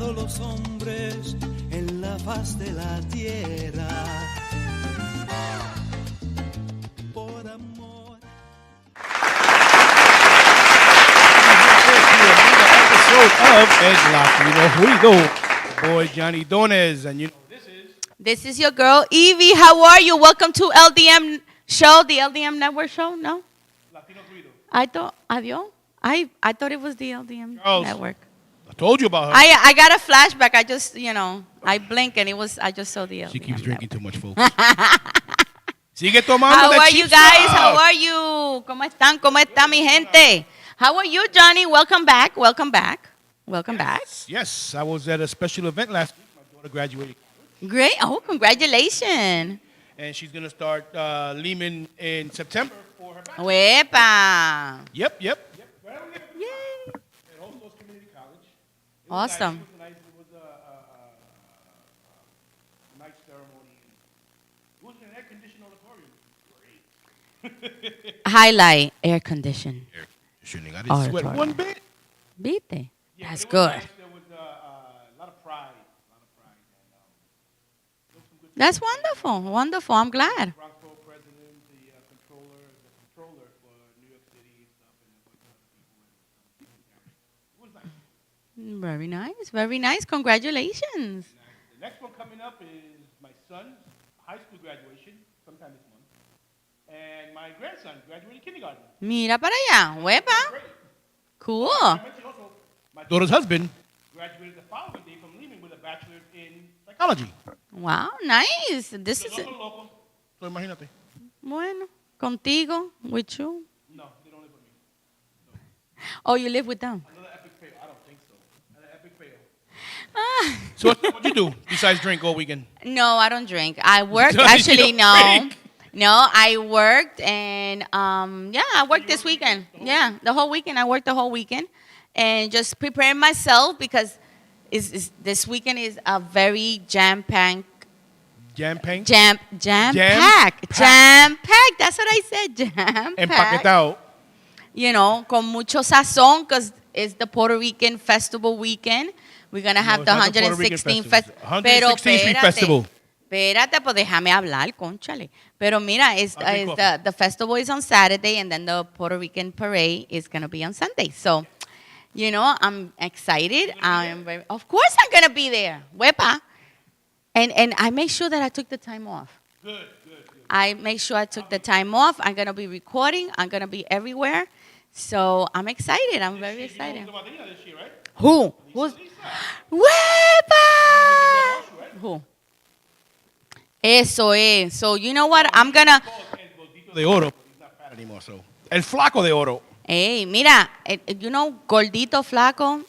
creado los hombres en la faz de la tierra. Por amor. Of El Latino Rudio. Boy Johnny Dones, and you know This is your girl, Evie. How are you? Welcome to LDM show, the LDM network show. No? Latino Ruido. I thought, adios? I thought it was the LDM Charles. network. I told you about her. I got a flashback. I just, I blinked and I just saw the LDM She keeps drinking too much, folks. Sigue tomando How that are cheap you guys? stuff. How are you? ¿Cómo están? ¿Cómo está mi gente? How are you, Johnny? Welcome back. Welcome back. Welcome back. Yes, I was at a special event last week. My daughter graduated. Great. Oh, congratulations. And she's going to start Lehman in September for her bachelor. Wepa. Yep. Yay. At Hostos Community College. It was Awesome. Nice. It was a nice ceremony. It was an air-conditioned auditorium. Great. Highlight air condition. Air conditioning. I didn't sweat one bit. Viste? Yeah, That's it was good. Nice. There was a lot of pride. And, some good That's wonderful. Wonderful. I'm glad. Bronco president, the controller for New York City and stuff, and a bunch of other people. It was nice. Very nice. Very nice. Congratulations. The next one coming up is my son's high school graduation sometime this month, and my grandson graduating kindergarten. Mira para allá. Huepa. Great. Cool. I mentioned also my daughter's husband graduated the following day from Lehman with a bachelor's in psychology. Wow. Nice. This is Also local. So imagínate. bueno. Contigo. With you. No, they don't live with me. Oh, you live with them. Another epic fail. I don't think so. Another epic fail. Ah. So what you do besides drink all weekend? No, I don't drink. I worked. You Actually, don't no. drink? No, I worked and I worked this weekend. Yeah, the whole weekend. I worked the whole weekend and just preparing myself because this weekend is a very jam-packed. Jam-packed? Jam-packed. Jam-packed. That's what I said. Jam-packed. Empaquetado. You know, con mucho sazón because it's the Puerto Rican festival weekend. We're going to have the it's not the Puerto Rican 116th festival. 116th Street Festival. Espérate, pues déjame hablar, conchale. Pero mira, the festival is on Saturday, and then the Puerto Rican parade is going to be on Sunday. So, I'm excited. Of course I'm going to be there. Wepa. And I make sure that I took the time off. Good. I make sure I took the time off. I'm going to be recording. I'm going to be everywhere. So I'm excited. I'm very excited. You know Madrina this year, right? Who? Who's? Wepa! Who? Eso es. So you know what? I'm gonna. El gordito de oro. He's not fat anymore, so. El flaco de oro. Hey, mira, gordito, flaco,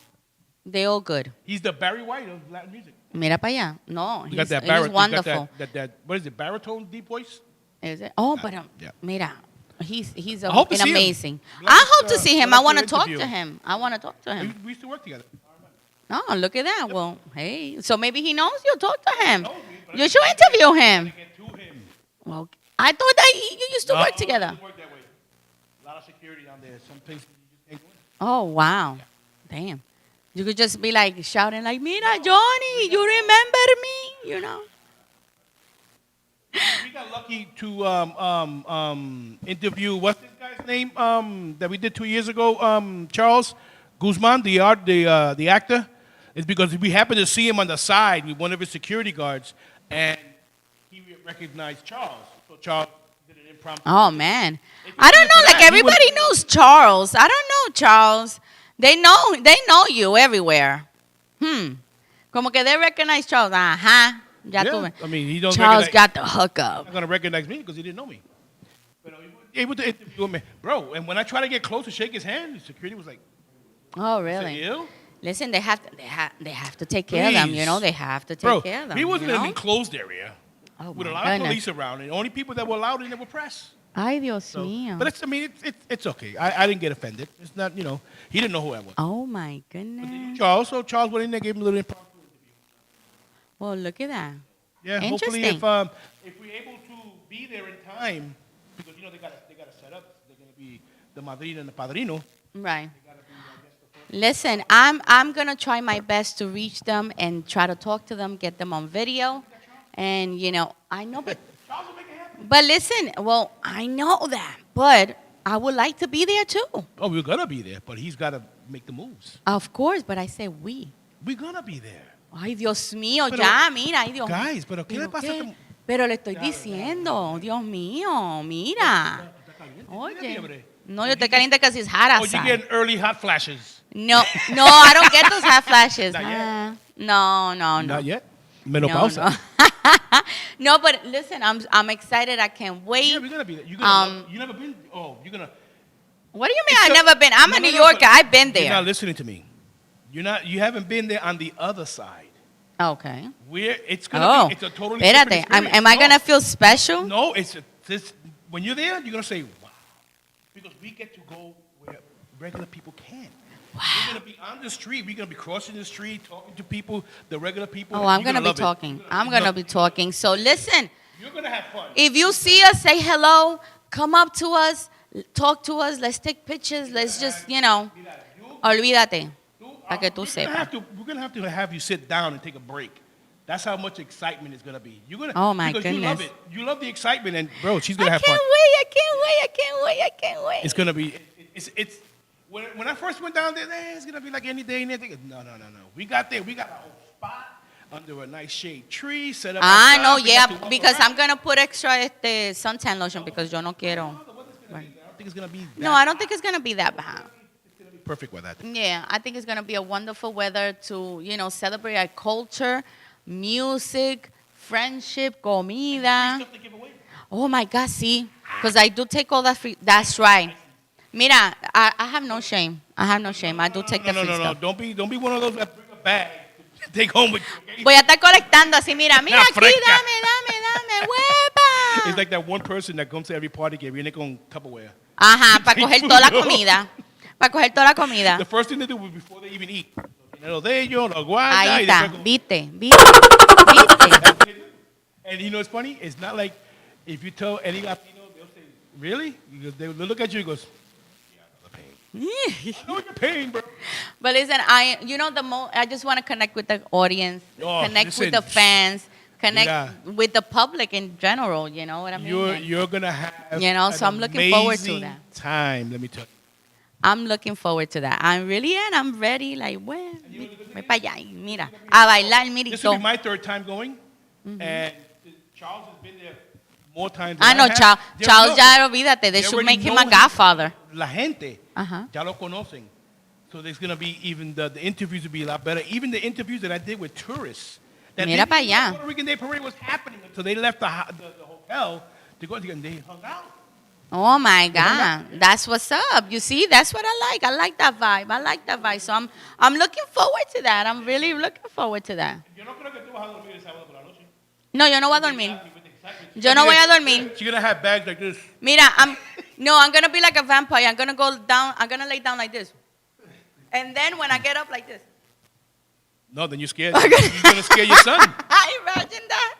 they all good. He's the Barry White of Latin music. Mira para allá. No, You got that he's wonderful. that what is it? Baritone deep voice. Is it? Oh, but yeah. mira, he's hope to an see him. amazing. Let's, I hope to see him. let's I want to do an talk interview. to him. I want to talk to him. We used to work together. Oh, look at that. Well, hey, so maybe he knows you. Talk to him. knows me, but You should interview him. Get to him. Well, I thought that you used to work together. It work that way. A lot of security down there. Some places you just can't go in. Oh, wow. Damn. You could just be like shouting like, Mira, Johnny, you remember me, We got lucky to interview, what's this guy's name that we did 2 years ago, Charles Guzman, the actor. It's because we happened to see him on the side with one of his security guards, and he recognized Charles. So Charles did an impromptu. Oh, man. I don't know. Like, everybody knows Charles. I don't know Charles. They know you everywhere. Como que they recognize Charles. Ajá. Ya Yeah, tuve. I mean, he don't Charles recognize- got the He's hookup. not going to recognize me because he didn't know me. But he was able to interview him. Bro, and when I tried to get close to shake his hand, the security was like, Oh, "Is really? that you?" Listen, they have to take care of them. Please. They have to take Bro, care of them. he wasn't you in know? an enclosed area Oh, with a my lot of goodness. police around, and the only people that were allowed in there were press. Ay, Dios So, mío. but it's okay. I didn't get offended. It's not, he didn't know who I was. Oh, my goodness. Charles went in there, gave him a little impromptu interview. Well, look at that. Yeah, hopefully Interesting. if we're able to be there in time, because they got to set up. They're going to be the madrina and the padrino. Right. Listen, I'm gonna try my best to reach them and try to talk to them, get them on video, and I know, but listen, well, I know that, but I would like to be there too. Oh, we're gonna be there, but he's gotta make the moves. Of course, but I say we. We're gonna be there. Ay, Dios mío, Pero, ya, mira, ay, Dios. Guys, pero ¿qué le ¿Pero pasa a qué? este- Pero le estoy diciendo, Dios mío, mira. Oye, no, yo estoy caliente casi es hot Oh, you outside. getting early hot flashes? No, I don't get those hot flashes. Not yet. No. Not yet. Menopausa. No. No, but listen, I'm excited. I can't wait. Yeah, we're gonna be there. You gonna? You never been? Oh, you're gonna. What do you mean? It's I've a- never been. I'm No, a no, New no, Yorker. but I've been You're not there. listening to me. You're not. You haven't been there on the other side. Okay. Where it's gonna Oh, be. It's a totally espérate. different experience. Am I No. gonna feel special? No, it's when you're there, you're gonna say, "Wow," because we get to go where regular people can't. We're gonna be on the street. We're gonna be crossing the street, talking to people, the regular people. Oh, I'm You're gonna be love it. talking. I'm gonna be talking. So listen, You're gonna have fun. if you see us, say hello. Come up to us, talk to us. Let's take pictures. Let's just, olvídate. Pa' que tú sepas. We're gonna have to have you sit down and take a break. That's how much excitement is gonna be. You're gonna. Oh, my because You love goodness. it. You love the excitement, and bro, she's gonna I have can't fun. wait. I can't wait. It's gonna be. It's. When I first went down there, it's gonna be like any day, anything. No. We got there. We got a whole spot under a nice shade tree set up. Ah, outside. no, We yeah, got to walk because around. I'm gonna put extra suntan lotion because yo no quiero. The weather's gonna be there. I don't think it's gonna be. No, I don't think it's gonna be that bad. Perfect weather. Yeah, I think it's gonna be a wonderful weather to celebrate our culture, music, friendship, comida. Stuff to give away. Oh my God, see, because I do take all that free. That's right. Mira, I have no shame. I do take the free No. stuff. Don't be one of those that bring a bag to take home with you. Okay? Voy a estar colectando así, mira, aquí, fresca. dame, huepa. It's like that one person that comes to every party que viene con Tupperware. Ajá, para coger toda la comida. Para coger toda la comida. The first thing they do before they even eat. Lo de ellos, lo guarda. Ahí y está, después- viste. And you know what's funny? It's not like if you tell any Latino, they'll say, really? They'll look at you and goes, yeah, I know the pain. I know what you're paying, bro. But listen, I just want to connect with the audience, Oh, connect listen. with the fans, connect Yeah. with the public in general. You know what I mean? You're going to have So I'm looking forward to amazing that. time, let me tell you. I'm looking forward to that. I'm really and I'm ready. Like, well, voy para allá y mira, a bailar, This will mirito. be my third time going. And Charles has been there more times than Ah, no, I have. Charles, ya olvídate. They they should already make him know a godfather. La gente Ajá. ya lo conocen. So there's going to be even the interviews will be a lot better. Even the interviews that I did with tourists. That Mira didn't pa' even know allá. Puerto Rican Day Parade was happening until they left the hotel to go and they hung out. Oh my God, that's what's up. You see, that's what I like. I like that vibe. So I'm looking forward to that. I'm really looking forward to that. Yo no creo que tú vas a dormir el sábado por la noche. No, yo no voy a dormir. Yo no voy a dormir. She's going to have bags like this. Mira, I'm gonna be like a vampire. I'm gonna go down. I'm gonna lay down like this, and then when I get up like this, No, then you're scared. You're going to scare your son. I imagine that.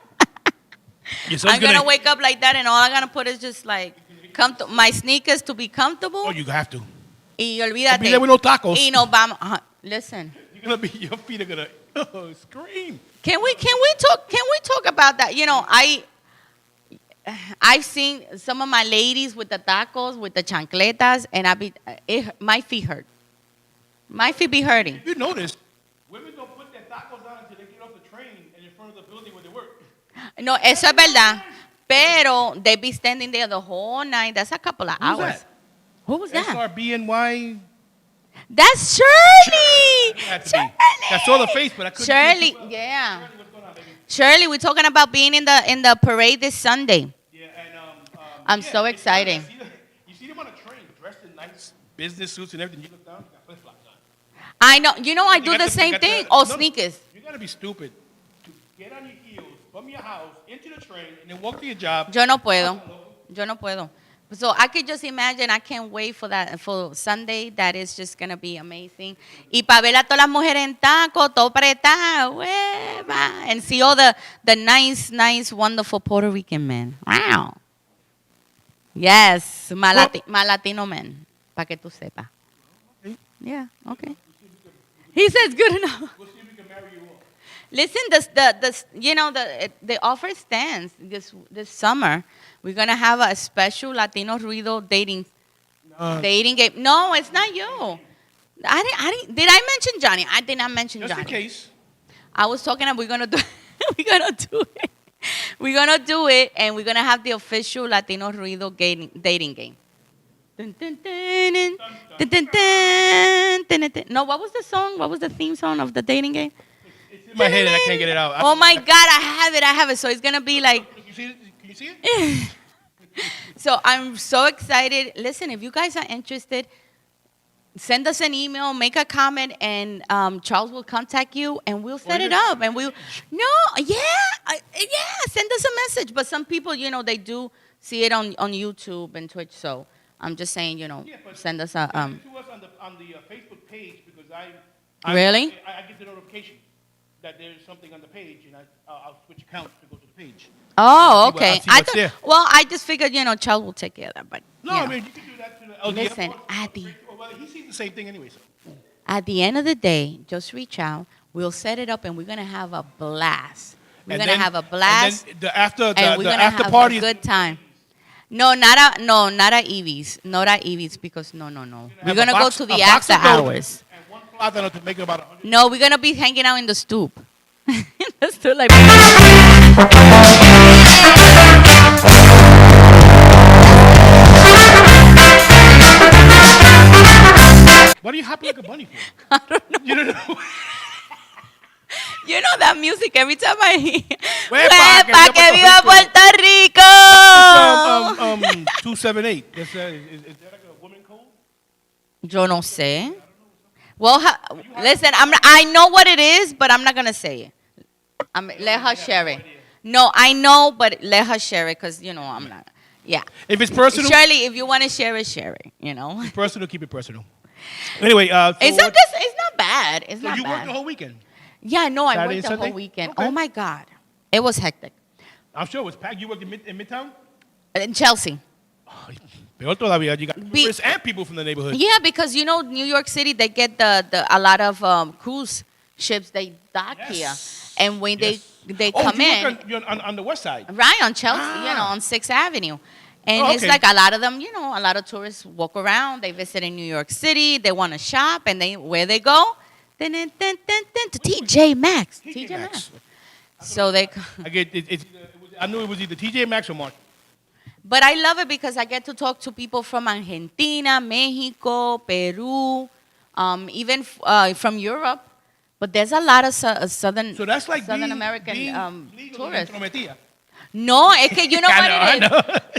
Your son's I'm gonna wake up like that, and all I'm gonna put is just like my sneakers to be comfortable. Oh, you have to. Y Don't olvídate. be there with no tacos. Y nos vamos. Listen. You're gonna be. Your feet are gonna scream. Can we talk about that? I've seen some of my ladies with the tacos, with the chancletas, and my feet hurt. My feet be hurting. You notice women don't put their tacos on until they get off the train and in front of the building where they work. No, eso es verdad. Pero they be standing there the whole night. That's a couple of Who's hours. that? Who was that? SRBNY. That's Shirley. Had to be. I saw the face, but I couldn't. Shirley, see it. yeah. Shirley, what's going on, baby? Shirley, we're talking about being in the parade this Sunday. Yeah, and I'm so it's excited. funny. You see them on a train, dressed in nice business suits and everything. You look down, they got flip flops on. I know. I They do got the they same got thing. the- Or no, sneakers. You gotta be stupid to get on your heels from your house into the train and then walk to your job. Yo no puedo. So I could just imagine. I can't wait for that for Sunday. That is just gonna be amazing. Y para ver a todas las mujeres en taco, todo apretado, hueva, and see all the nice, wonderful Puerto Rican men. Wow. Yes, my Latino men, para que tú sepas. Okay. Yeah. Okay. He says good enough. We'll see if we can marry you all. Listen, the offer stands this summer. We're gonna have a special Latino Ruido dating game. No, it's not you. Did I mention Johnny? I did not mention Just Johnny. in case. I was talking about we're gonna do we're gonna do it. We're gonna do it, and we're gonna have the official Latino Ruido dating game. Dun, dun, dun, dun, dun, dun, dun, dun, dun. No, what was the song? What was the theme song of the dating game? It's in my head and I can't get it out. Oh my God, I have it. So it's gonna be like. Can you see it? Can you see it? So I'm so excited. Listen, if you guys are interested, send us an email, make a comment, and Charles will contact you, and we'll set it up. And send us a message. But some people, they do see it on YouTube and Twitch. So I'm just saying, send us a. Send it to us on the Facebook page because Really? I get the notification that there's something on the page, and I'll switch accounts to go to the page. Oh, okay. I'll see what's there. Well, I just figured, Charles will take care of that. But No, I mean, you can do that to the LDF. Listen, Well, he sees the same thing anyway. So. at the end of the day, just reach out. We'll set it up, and we're gonna have a blast. We're gonna have a blast, And then the after and we're gonna after have party. a good time. No, not at Evie's. Not at Evie's because no. We're gonna go to the after hours. And one plátano to make it about 100. No, we're gonna be hanging out in the stoop. The stoop, like. Why do you hop like a bunny for? I don't know. You don't know. You know that music every time I hear. Huepa, Huepa, que viva Puerto Rico. 278. Is that like a woman code? Yo no sé. Well, listen, I know what it is, but I'm not gonna say it. Let her share it. No, I know, but let her share it because I'm not. Yeah. If it's personal, Shirley, if you want to share it, share it. personal, keep it personal. Anyway, It's not bad. It's so not you bad. worked the whole weekend. Yeah, no, I Saturday worked and the Sunday? whole weekend. Okay. Oh my God, it was hectic. I'm sure it was packed. You worked in Midtown? In Chelsea. Peor todavía. You got tourists and people from the neighborhood. Yeah, because New York City, they get a lot of cruise ships. They dock here, and when they come in, you're on the west side. right on Chelsea, on 6th Avenue. And it's like a lot of them, a lot of tourists walk around. They visit in New York City. They want to shop, and where they go? To TJ Maxx. TJ Maxx. So they. I knew it was either TJ Maxx or Mark. But I love it because I get to talk to people from Argentina, Mexico, Peru, even from Europe. But there's a lot of Southern American tourists. No, es que you know what it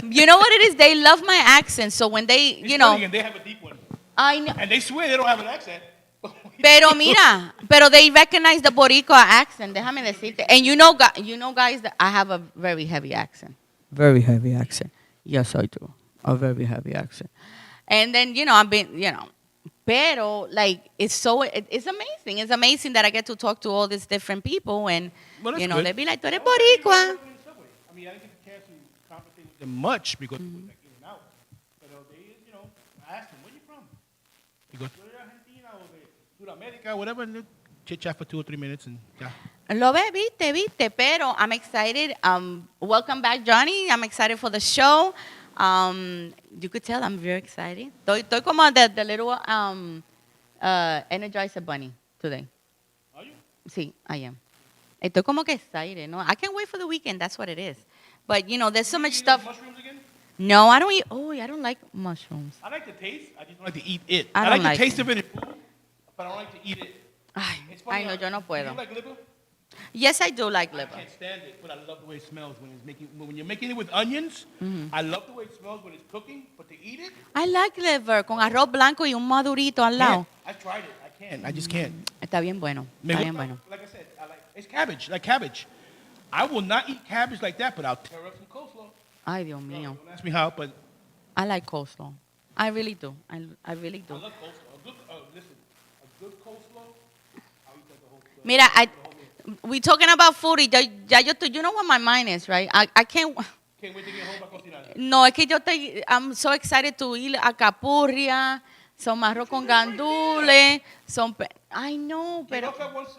is. You know what it is? They love my accent. So when they, Funny, and they have a deep one. I know. And they swear they don't have an accent. Pero they recognize the Boricua accent. Déjame decirte. And guys, that I have a very heavy accent. Very heavy accent. Yes, I do. A very heavy accent. And then, I've been, pero it's amazing. It's amazing that I get to talk to all these different people and, good. they be like, tú eres Boricua. I mean, I didn't get the chance to conversate with them much because we were in and out. But they, I asked them, where you from? He goes, you're Argentina or Sudamérica, whatever. And they chit chat for 2 or 3 minutes and yeah. Lo ve, viste, pero I'm excited. Welcome back, Johnny. I'm excited for the show. You could tell I'm very excited. Estoy como the little Energizer Bunny today. Are you? Sí, I am. Estoy como que excited, no? I can't wait for the weekend. That's what it is. But, there's so much stuff. Mushrooms again? No, I don't eat. Oh, I don't like mushrooms. I like the taste. I just don't like to eat it. I I don't like the like taste of it in food, but I don't like to eat it. It's funny, Ay, no, yo no Do puedo. you like liver? Yes, I do like I liver. can't stand it, but I love the way it smells when you're making it with onions. I love the way it smells when it's cooking, but to eat it, I like liver con arroz blanco y un madurito al lado. I tried it. I can't. I just can't. Está bien bueno. Me Está bien gusta, bueno. like I said, it's cabbage, like cabbage. I will not eat cabbage like that, but I'll tear up some coleslaw. Ay, Dios mío. Don't ask me how, but I like coleslaw. I really do. I really I do. love coleslaw. Listen, a good coleslaw, I'll eat that the whole Mira, we talking about food y you know what my mind is, right? I can't. Can't wait to get home para cocinar. No, es que I'm so excited to ir a Capurria, son arroz con gandules, son... I know, pero...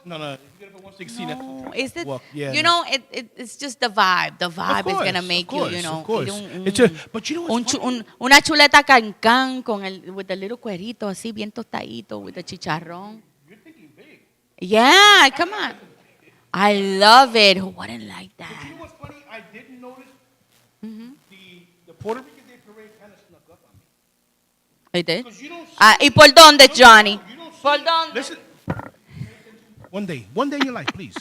No, you get it for 116. No, is it, Yeah, you know, it's just the vibe. The vibe is going to make you, you know. Of course. But you know what's funny? Una chuleta cancán with the little cuerito así bien tostadito with the chicharrón. You're thinking big. Yeah, come on. I love it. Who wouldn't like But that? you know what's funny? I didn't notice the Puerto Rican Day Parade kind of snuck up on me. ¿It did? Because you don't see ¿Y por dónde, Johnny? You don't see ¿Por it. dónde? Listen. One day in your life, please.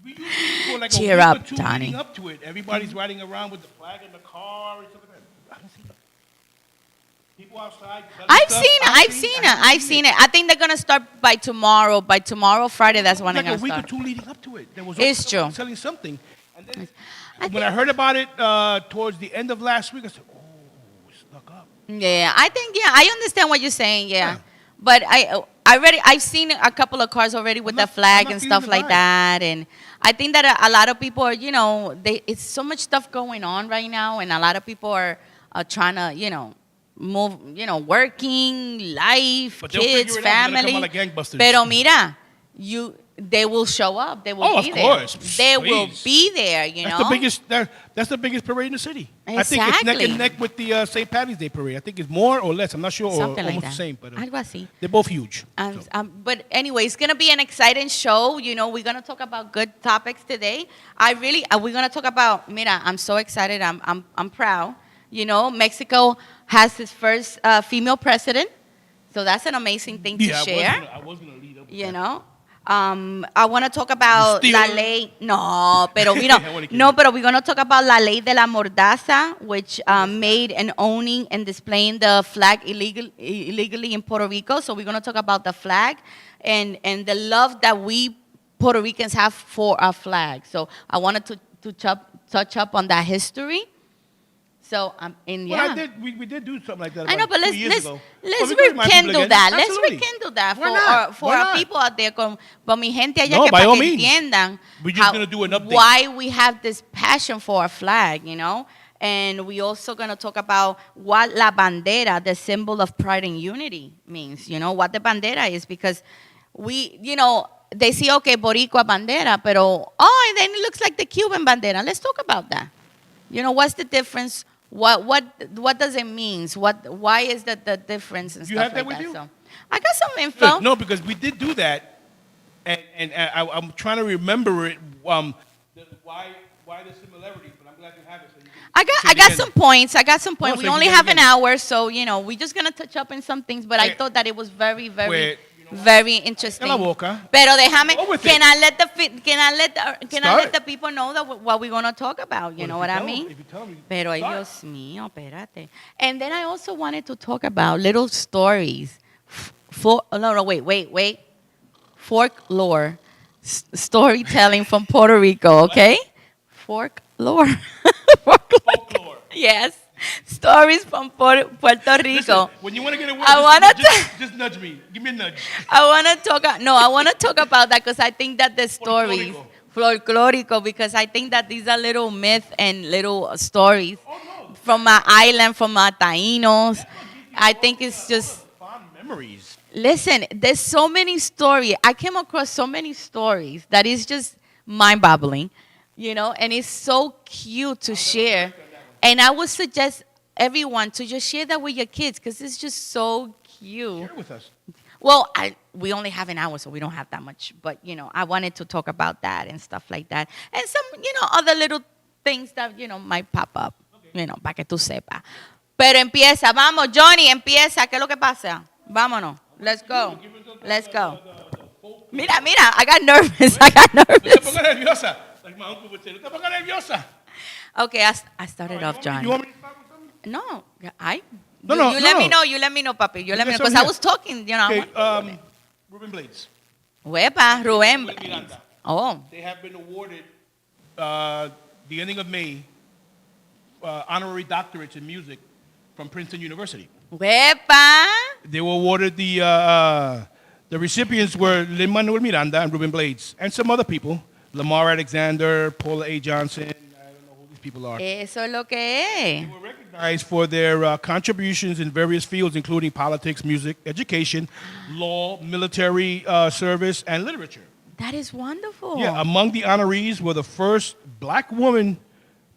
We usually go like Cheer a week up, or two Johnny. leading up to it. Everybody's riding around with the flag in the car and stuff like that. I don't see that. People outside. I've seen it. I think they're gonna start by tomorrow. By tomorrow, Friday, that's when Like they're a gonna week or start. two leading up to it. There was It's always true. selling something. And then when I heard about it towards the end of last week, I said, "Oh, it snuck up." Yeah, I understand what you're saying. Yeah. But I've seen a couple of cars already with the flag I'm not and feeling stuff the like vibe. that, and I think that a lot of people are, you know, it's so much stuff going on right now, and a lot of people are trying to, you know, move, you know, working, life, But they'll figure kids, it out. They're gonna come family. out like gangbusters. Pero mira, they will show up. They will Oh, be of there. course. They will Please. be there. You know. That's the biggest parade in the city. I think it's neck Exactly. and neck with the St. Patty's Day parade. I think it's more or less. I'm not sure, or Something like almost that. the same. But Algo así. they're both huge. So. But anyway, it's gonna be an exciting show. You know, we're gonna talk about good topics today. We're gonna talk about. Mira, I'm so excited. I'm proud. You know, Mexico has its first female president, so that's an amazing thing to share. I was gonna lead up. With You that. know. I want to talk about You la stealer. ley. No, pero we don't. I wanna keep No, it. pero we're gonna talk about la ley de la mordaza, which made and owning and displaying the flag illegally in Puerto Rico. So we're gonna talk about the flag and the love that we Puerto Ricans have for our flag. So I wanted to touch up on that history. So Well, we did do something like that. I know, about but 2 years ago. let's But we could remind people rekindle again. that. Let's Absolutely. rekindle that Why not? for Why our not? people out there, por mi gente allá No, que by para all que means. entiendan We're just gonna do an update. why we have this passion for our flag, you know. And we also gonna talk about what la bandera, the symbol of pride and unity, means. You know what the bandera is, because we, you know, they say okay, Boricua bandera, pero and then it looks like the Cuban bandera. Let's talk about that. You know, what's the difference? What does it mean? Why is that the difference and You stuff have that like with that? you? So, I got some info. No, because we did do that, and I'm trying to remember it. Why the similarity? But I'm glad you have it. So you can I got again. some points. No, We so only you have can an again. hour, so you know we're just gonna touch up in some things. But I Wait. thought that it was very, very, Wait. very interesting. Cala boca. Pero déjame. Go with Can it. I let can I Start. let the people know that what we're gonna talk about? You know what I mean? If you tell me, Pero ay, start. Dios mío, espérate. And then I also wanted to talk about little stories. Wait. Folklore. Storytelling from Puerto Rico, okay? Folklore. Folklore. Yes. Stories from Puerto Rico. Listen, when you want to get a word, I wanna just nudge me. Give me a nudge. I want to talk about that because I think that the stories, folklorico, because I think that these are little myths and little stories from my island, from my Taínos. I think it's just, Fond memories. listen, there's so many stories. I came across so many stories that is just mind-boggling, you know, and it's so cute to share. And I would suggest everyone to just share that with your kids because it's just so cute. Share it with us. Well, we only have an hour, so we don't have that much. But, you know, I wanted to talk about that and stuff like that. And some, you know, other little things that, you know, might pop up, you know, para que tú sepas. Pero empieza, vamos, Johnny, empieza. ¿Qué es lo que pasa? Vámonos. Let's go. Let's go. Mira, I got nervous. No te pongas nerviosa. Like my uncle would say, no te pongas nerviosa. Okay, I started off, Johnny. You want me to start with something? No, No, you let me know. You let me know, papi. You let me know. Because I was talking, you know. Okay, Ruben Blades. Huepa, Rubén. Miranda. Oh, They have been awarded the ending of May honorary doctorates in music from Princeton University. huepa. They were awarded the recipients were Lin-Manuel Miranda and Ruben Blades and some other people, Lamar Alexander, Paula A. Johnson. I don't know who these people are. Eso es lo que They es. were recognized recognized for their contributions in various fields, including politics, music, education, law, military service, and literature. That is wonderful. Yeah, among the honorees were the first black woman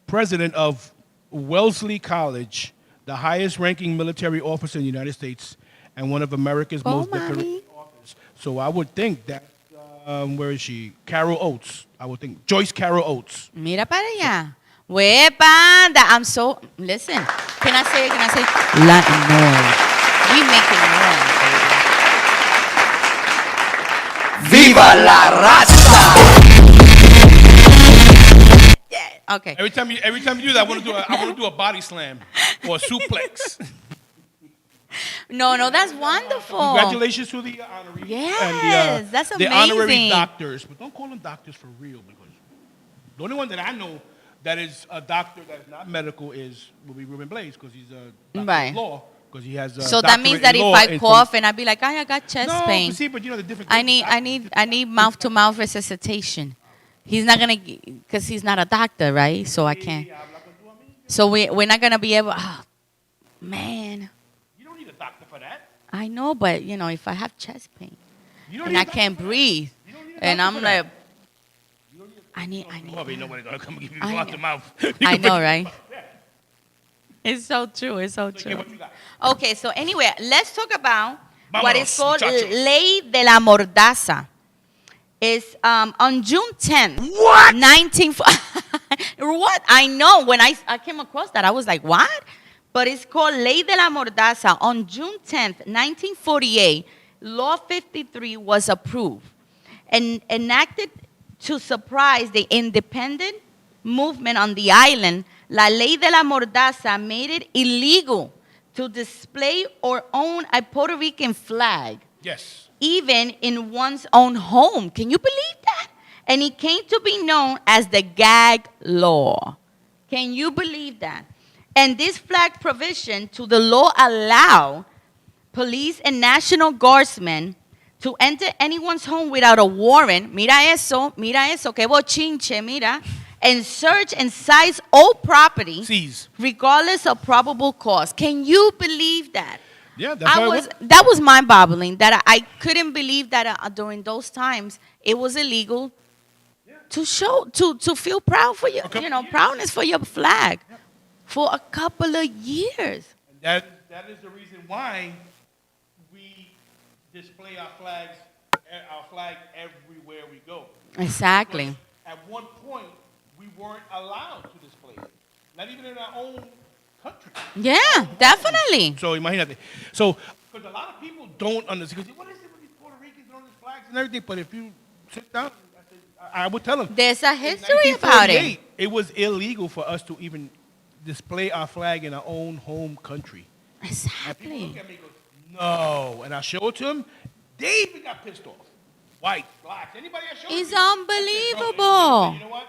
president of Wellesley College, the highest-ranking military officer in the United States, and one of America's most decorated authors. So I would think that, where is she? Carol Oates. I would think Joyce Carol Oates. Mira para allá. Wepa, I'm so, listen, can I say Latin noise. We making noise, baby. ¡Viva la raza! Yeah, okay. Every time you do that, I want to do a body slam or a suplex. No, that's wonderful. Congratulations to the honorees. Yes, that's the amazing. honorary doctors, but don't call them doctors for real, because the only one that I know that is a doctor that is not medical will be Ruben Blaze, because he's a doctor Right. of law, because he has a So that means that if I cough and I be like, I got chest pain. No, see, but you know the difference. I need mouth-to-mouth resuscitation. He's not gonna, because he's not a doctor, right? So I can't. So we're not gonna be able. Oh, man, You don't need a doctor for that. I know, but you know, if I have chest pain You don't and need I a doctor can't for that. breathe, You don't need a and doctor I'm for like, that. I need. Probably nobody gonna come give you I mouth know. to mouth. I know, right? It's so true. It's so Okay, true. what you got? Okay, so anyway, let's talk about what is Vámonos, called muchachos. Ley de la Mordaza. It's on June 10th. What? 19... What? I know. When I came across that, I was like, what? But it's called Ley de la Mordaza. On June 10th, 1948, Law 53 was approved and enacted to surprise the independent movement on the island. La Ley de la Mordaza made it illegal to display or own a Puerto Rican flag, Yes. even in one's own home. Can you believe that? And it came to be known as the gag law. Can you believe that? And this flag provision to the law allow police and National Guardsmen to enter anyone's home without a warrant. Mira eso, que bochinche, mira. And search and seize all property, Seize. regardless of probable cause. Can you believe that? Yeah, that's how it was. That was mind-boggling. That I couldn't believe that during those times it was illegal to show to feel proud for your, proudness for your flag for a couple of years. That is the reason why we display our flag everywhere we go. Exactly. Because at one point, we weren't allowed to display it, not even in our own country. Yeah, definitely. So imagínate. So, because a lot of people don't understand. What is it with these Puerto Ricans and all these flags and everything? But if you sit down, I would tell them. There's a history about it. It was illegal for us to even display our flag in our own home country. And people Exactly. look at me and go, no. And I show it to them. They even got pissed off. White, black, anybody I show it It's to, I said, unbelievable. you know what?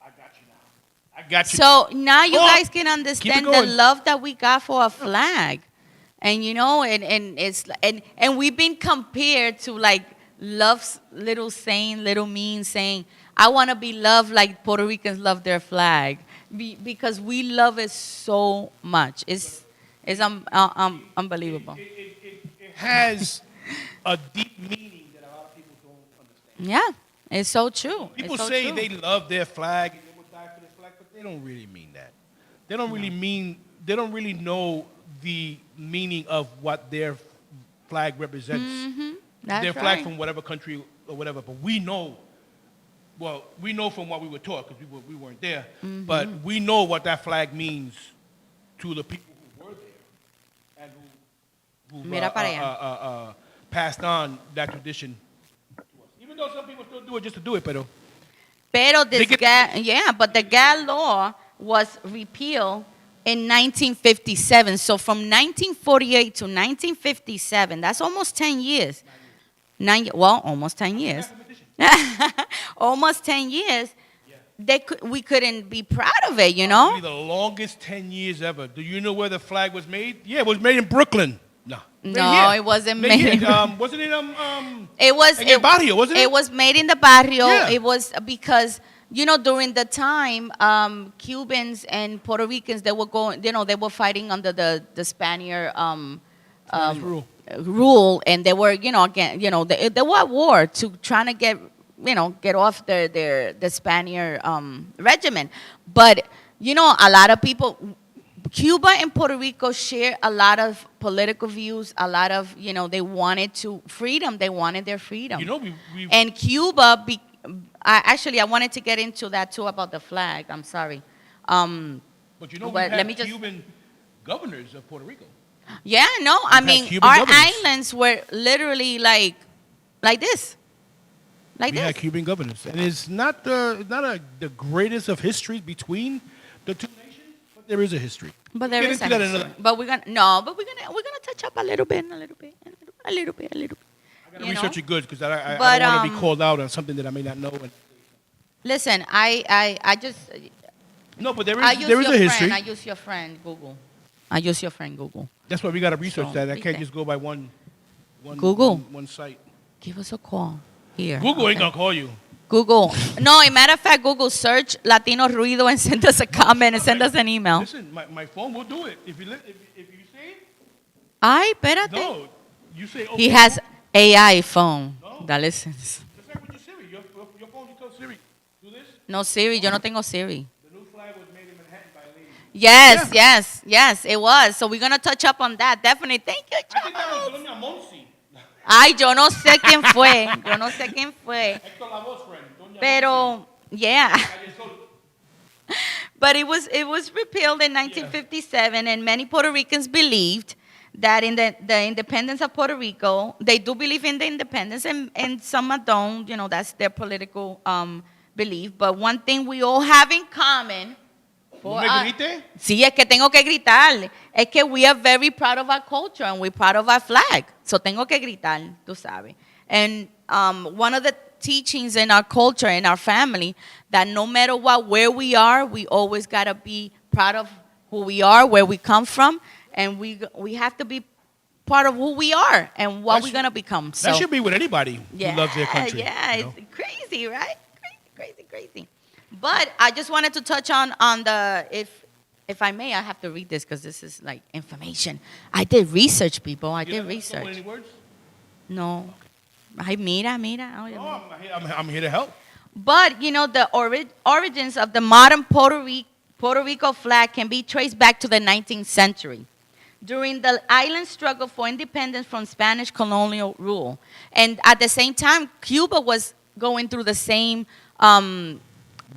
I got you now. I got you. So now you Go on. guys can understand Keep it the going. love that we got for a flag. And and it's and we've been compared to like love's little saying, little mean saying, I want to be loved like Puerto Ricans love their flag. Because we love it so much. It's unbelievable. It has a deep meaning that a lot of people don't understand. Yeah, it's so true. People It's so say true. they love their flag and they will die for this flag, but they don't really mean that. They don't really mean. They don't really know the meaning of what their flag represents. That's Their flag right. from whatever country or whatever. But we know. Well, we know from what we were taught because we weren't there. But we know what that flag means to the people who were there and who Mira para allá. passed on that tradition to us. Even though some people still do it just to do it, pero Pero They this get- but the GAL law was repealed in 1957. So from 1948 to 1957, that's almost 10 years. Almost 10 years. Almost 10 years. We couldn't be proud of it, you know? Probably the longest 10 years ever. Do you know where the flag was made? Yeah, it was made in Brooklyn. No. No, it wasn't made in here. Wasn't it It was in el barrio, wasn't it? It was made in the barrio. Yeah. It was because during the time, Cubans and Puerto Ricans, they were going, they were fighting under the Spaniard Spanish rule. rule, and they were, again, they were at war to trying to get off the Spaniard regiment. But, a lot of people, Cuba and Puerto Rico share a lot of political views, a lot of, they wanted freedom. They wanted their freedom. And Cuba, I wanted to get into that too about the flag. I'm sorry. But we let had me just, Cuban governors of Puerto Rico. Yeah, no, I mean, Cuban our governors. islands were literally like this. Like We this. had Cuban governors, and it's not the greatest of histories between the two nations, but there is a history. But We'll there get is into a that history. another. But we're gonna touch up a little bit. I gotta You research know? it good because I But, don't want to be called out on something that I may not know. Listen, I just No, but there I is use there is your a history. friend. I use your friend Google. I use your friend Google. That's why we got to research So, that. I can't okay. just go by one Google. one site. Give us a call here. Google ain't Okay. gonna call you. Google. No, as a matter of fact, Google search Latino Ruido and send us a comment and send us an email. Listen, my phone will do it. If you say it, Ay, espérate. no, you say okay. He has AI phone. No. That listens. Just like with your Siri. Your phone, you tell Siri, do this. No Siri, yo no tengo Siri. The new flag was made in Manhattan by a lady. Yes, it was. So we're going to touch up on that. Definitely. Thank you, I think that was Charles. Doña Monsi. Ay, yo no sé quién fue. Héctor Lavoe's friend, Doña Pero, yeah. Monsi. Calle Sol. But it was repealed in 1957, and many Puerto Ricans believed that in the independence of Puerto Rico, they do believe in the independence, and some don't. That's their political belief. But one thing we all have in common. ¿No me grite? Sí, es que tengo que gritar. Es que we are very proud of our culture and we're proud of our flag. So tengo que gritar, tú sabes. And one of the teachings in our culture, in our family, that no matter what, where we are, we always got to be proud of who we are, where we come from, and we have to be part of who we are and what we're going to become. So, That should be with anybody who loves their country. yeah, you know? it's crazy, right? Crazy. But I just wanted to touch on the, if I may, I have to read this because this is like information. I did research, people. I You did don't know research. any words? No. Ay, mira. Oh, No, I'm here to help. But, the origins of the modern Puerto Rico flag can be traced back to the 19th century, during the island's struggle for independence from Spanish colonial rule. And at the same time, Cuba was going through the same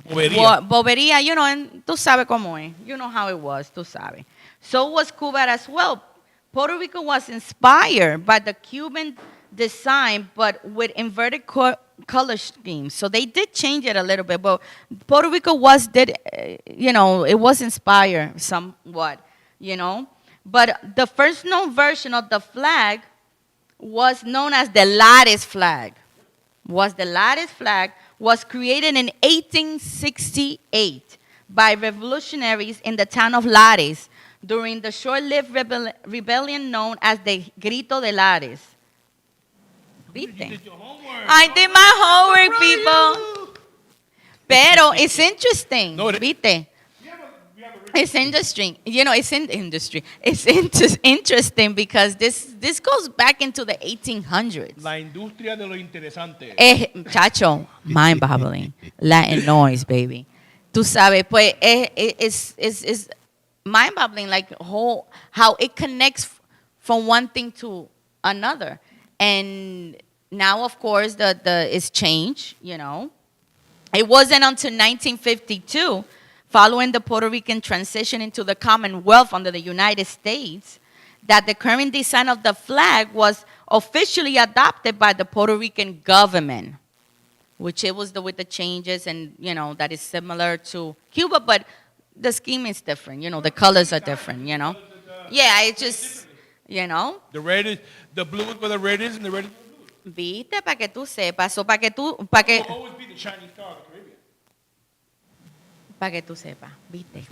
bobería, and tú sabes cómo es. You know how it was, tú sabes. So was Cuba as well. Puerto Rico was inspired by the Cuban design, but with inverted color schemes. So they did change it a little bit, but Puerto Rico it was inspired somewhat, But the first known version of the flag was known as the Lares flag. Was created in 1868 by revolutionaries in the town of Lares during the short-lived rebellion known as the Grito de Lares. You ¿Viste? did your homework. I did my homework, people. You. Pero it's interesting, No, ¿viste? We have a It's interesting. It's in the industry. It's interesting because this goes back into the 1800s. La industria de lo interesante. Chacho, mind-boggling. Latin noise, baby. Tú sabes, pues, it's mind-boggling, like how it connects from one thing to another. And now, of course, it's changed, It wasn't until 1952, following the Puerto Rican transition into the Commonwealth under the United States, that the current design of the flag was officially adopted by the Puerto Rican government, which it was with the changes and, that is similar to Cuba, but the scheme is different, the colors are different, Yeah, it just, The red is, the blue is where the red is, and the red is where the blue is. Viste, para que tú sepas, o It will always be the shining star of the Caribbean. para que tú sepas, viste.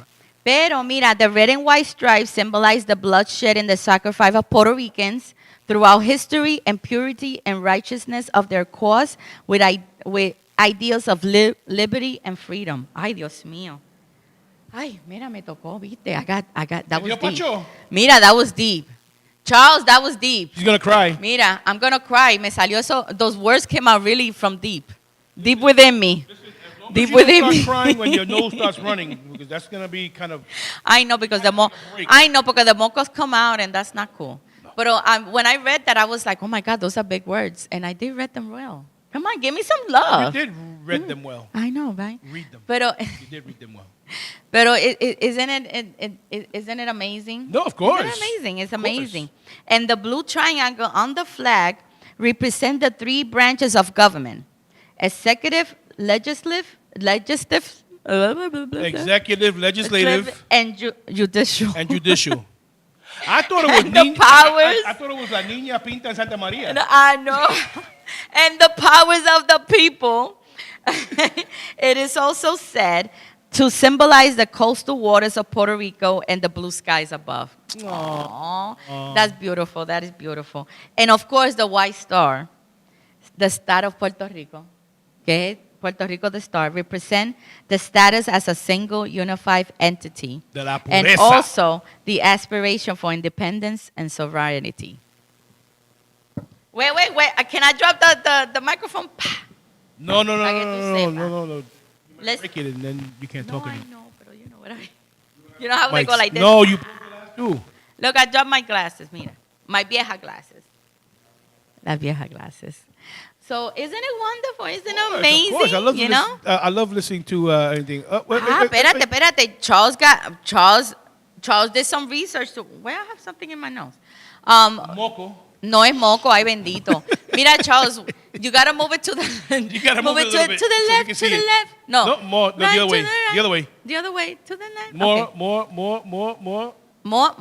Pero mira, the red and white stripes symbolize the bloodshed and the sacrifice of Puerto Ricans throughout history and purity and righteousness of their cause with ideals of liberty and freedom. Ay, Dios mío. Ay, mira, me tocó, viste. That was deep. Mira, that was deep. Charles, that was deep. She's gonna cry. Mira, I'm gonna cry. Me salió eso. Those words came out really from deep within me. Deep within me. Start crying when your nose starts running, because that's gonna be kind of. I know because the mocos come out, and that's not cool. But when I read that, I was like, oh my God, those are big words, and I did read them well. Come on, give me some love. You did read them well. I know, right? Read them. Pero, You did read them well. Pero isn't it amazing? No, of course. Isn't it amazing? It's amazing. And the blue triangle on the flag represent the three branches of government: executive, legislative, and judicial. I thought it was And the powers. I thought it was La Niña Pinta en Santa Maria. I know. And the powers of the people. It is also said to symbolize the coastal waters of Puerto Rico and the blue skies above. Aww. That's beautiful. That is beautiful. And of course, the white star, the star of Puerto Rico. Okay? Puerto Rico, the star, represent the status as a single unified entity. De la And pureza. also the aspiration for independence and sovereignty. Wait. Can I drop the microphone? No. Let's Break it and then you can't talk I anymore. know, but you know what I mean. You know how we go like this? No, you do. Look, I dropped my glasses, mira. My vieja glasses. Las vieja glasses. So isn't it wonderful? Isn't it amazing? Of course. I love listening to anything. Wait. Espérate. Charles did some research. Wait, I have something in my nose. Moco. No es moco, ay bendito. Mira, Charles, you gotta move it to the. You gotta move it to the left. To the left. No, more. No, the other way. The other way. The other way. To the left. More. Okay. More.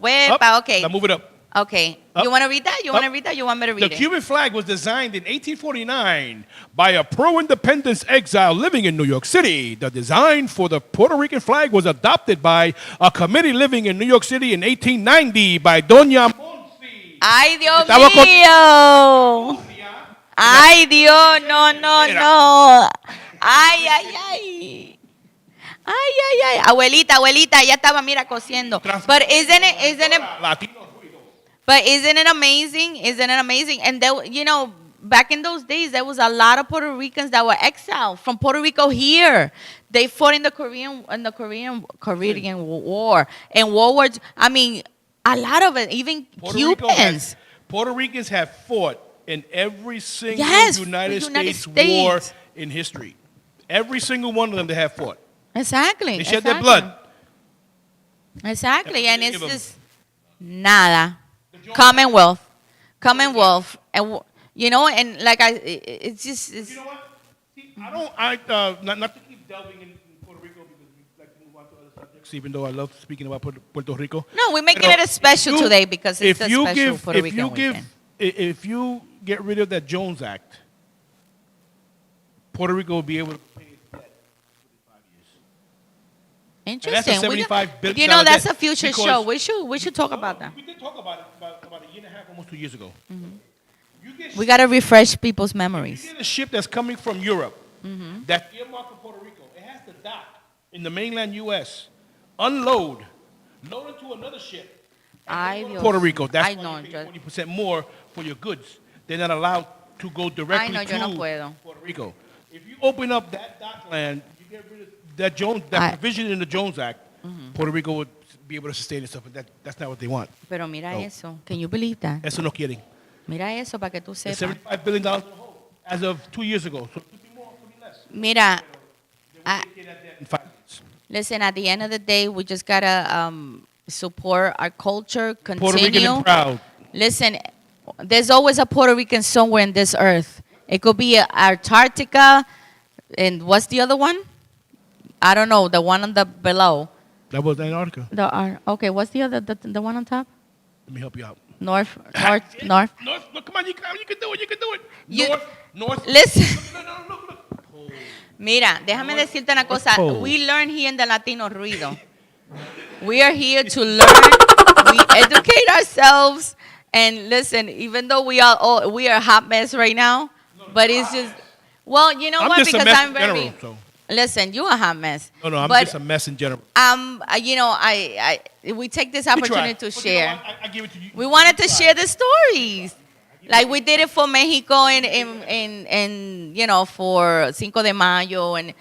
Wepa, okay. Now move it up. Okay. Up. You want to read that? You want to read that? You want me to read The it? Cuban flag was designed in 1849 by a pro-independence exile living in New York City. The design for the Puerto Rican flag was adopted by a committee living in New York City in 1890 by Doña Monsi. Ay, Dios mío. Ay, Dios, no. Ay. Abuelita, ella estaba, mira, cosiendo. But isn't it amazing? Isn't it amazing? And there, back in those days, there was a lot of Puerto Ricans that were exiled from Puerto Rico here. They fought in the Korean War and World War. I mean, a lot of it, even Cubans. Puerto Ricans have fought in every single United States war in history. Every single one of them they have fought. Exactly. They shed their blood. Exactly, and it's just nada. Commonwealth, and and like it's just. You know what? See, not to keep delving in Puerto Rico because we like to move on to other subjects, even though I love speaking about Puerto Rico. No, we're making it a special today because it's a special Puerto Rican weekend. If you get rid of that Jones Act, Puerto Rico will be able to pay its debt within 5 years. Interesting. And that's a $75 billion that's debt a future show. We should talk about that. We did talk about it about a year and a half, almost 2 years ago. Mm-hmm. We got to refresh people's memories. You get a ship that's coming from Europe that's earmarked for Puerto Rico. It has to dock in the mainland U.S., load it to another ship, Puerto Rico. That's why you pay 20% more for your goods. They're not allowed to go directly to Puerto Rico. If you open up that dock land, you get rid of that provision in the Jones Act, Puerto Rico would be able to sustain itself, but that's not what they want. Pero mira eso. Can you believe that? Eso no quieren. Mira eso para que tú sepas. $75 billion in the hole as of 2 years ago. So it could be more, it could be less. Mira, In 5 years. listen, at the end of the day, we just got to support our culture, continue. Puerto Rican and proud. Listen, there's always a Puerto Rican somewhere in this earth. It could be Antarctica, and what's the other one? I don't know, the one on the below. That was Antarctica. Okay, what's the other, the one on top? Let me help you out. North. No, come on, you can do it. North. Listen. No, look. Oh. Mira, déjame decirte una cosa. We learn here in the Latino Ruido. We are here to learn. We educate ourselves. And listen, even though we are a hot mess right now, but it's just Well, you know I'm what? just a Because mess I'm in very. general. So. Listen, you a hot mess. No, I'm But just a mess in general. you know, we take this We try. opportunity to But you know share. what? I give it to you. We wanted to You try. share the stories. Like we did it for Mexico and you know, for Cinco de Mayo. And